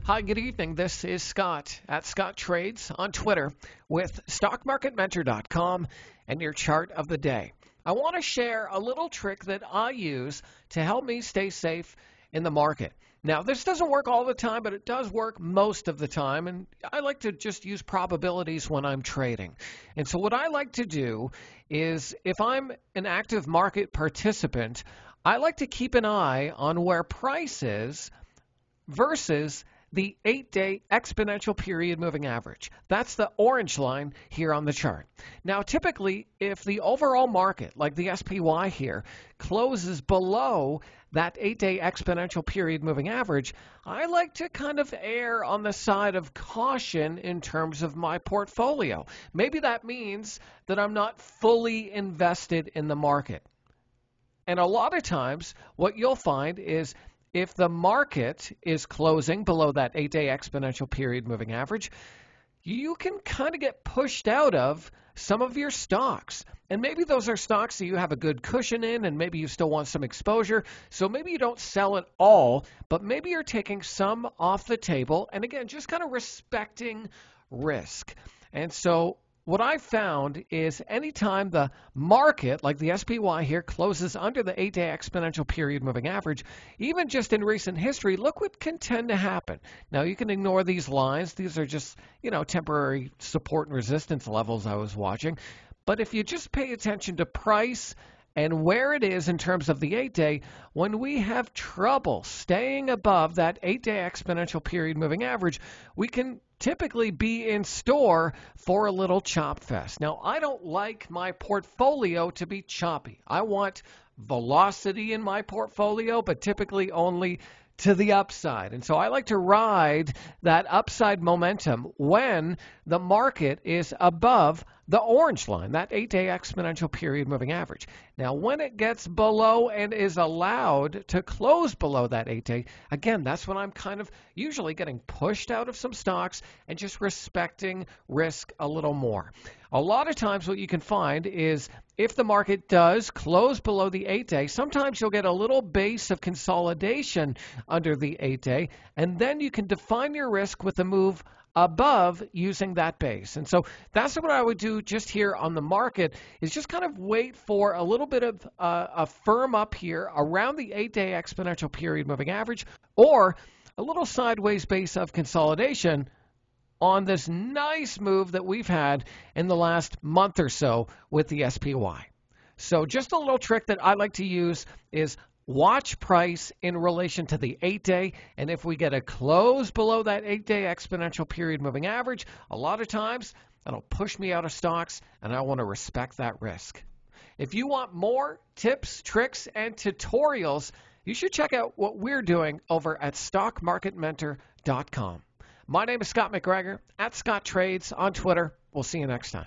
Hi, good evening. This is Scott at Scott Trades on Twitter with StockMarketMentor.com and your chart of the day. I want to share a little trick that I use to help me stay safe in the market. Now, this doesn't work all the time, but it does work most of the time, and I like to just use probabilities when I'm trading. And so what I like to do is if I'm an active market participant, I like to keep an eye on where price is versus the 8-day exponential period moving average. That's the orange line here on the chart. Now, typically, if the overall market, like the SPY here, closes below that 8-day exponential period moving average, I like to kind of err on the side of caution in terms of my portfolio. Maybe that means that I'm not fully invested in the market. And a lot of times, what you'll find is if the market is closing below that 8-day exponential period moving average, you can kind of get pushed out of some of your stocks. And maybe those are stocks that you have a good cushion in, and maybe you still want some exposure. So maybe you don't sell it all, but maybe you're taking some off the table. And again, just kind of respecting risk. And so what I've found is anytime the market, like the SPY here, closes under the 8-day exponential period moving average, even just in recent history, look what can tend to happen. Now, you can ignore these lines. These are just, temporary support and resistance levels I was watching. But if you just pay attention to price and where it is in terms of the 8-day, when we have trouble staying above that 8-day exponential period moving average, we can typically be in store for a little chop fest. Now, I don't like my portfolio to be choppy. I want velocity in my portfolio, but typically only to the upside. And so I like to ride that upside momentum when the market is above the orange line, that 8-day exponential period moving average. Now, when it gets below and is allowed to close below that 8-day, again, that's when I'm kind of usually getting pushed out of some stocks and just respecting risk a little more. A lot of times what you can find is if the market does close below the 8-day, sometimes you'll get a little base of consolidation under the 8-day, and then you can define your risk with a move above using that base. And so that's what I would do just here on the market is just kind of wait for a little bit of a firm up here around the 8-day exponential period moving average or a little sideways base of consolidation on this nice move that we've had in the last month or so with the SPY. So just a little trick that I like to use is watch price in relation to the 8-day, and if we get a close below that 8-day exponential period moving average, a lot of times that'll push me out of stocks, and I want to respect that risk. If you want more tips, tricks, and tutorials, you should check out what we're doing over at StockMarketMentor.com. My name is Scott McGregor at Scott Trades on Twitter. We'll see you next time.